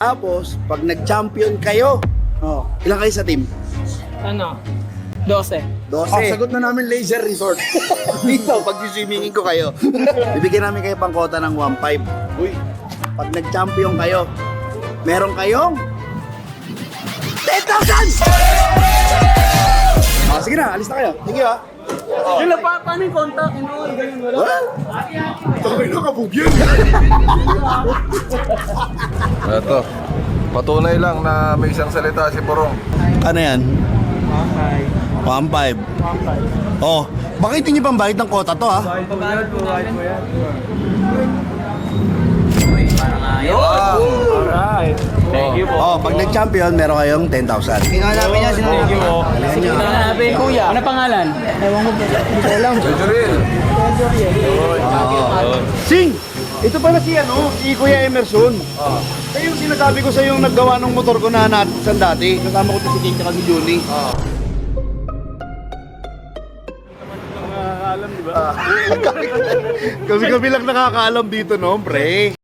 Tapos, pag nag-champion kayo, ilan kayo sa team? Ano? 12. 12. Sagot na namin laser resort. Dito, pag siswimmingin ko kayo, bibigyan namin kayo pang kota ng 1.5. Uy, Pag nag-champion kayo, meron kayong 10,000! Sige na, alis na kayo. Sige ha. Yun lang, paano yung contact? Ganun, wala. takay na kabugyan. Ito. Patunay lang na may isang salita si Porong. Ano yan? 1.5. Oh, bakit hindi pang bayad ng kota to ha? Alright. Thank you po. Oh, pag nag-champion, meron kayong 10,000. Sinabi niya, Thank you po. Sinabi, kuya. Ano pangalan? Ewan ko po. Hindi ko alam. Jujuril. Sing! Ito pala si Kuya Emerson. Kaya yung sinasabi ko sa yung naggawa ng motor ko na natin dati. Kasama ko to si Kate at si Juni. Kami lang nakakaalam dito, no, pre.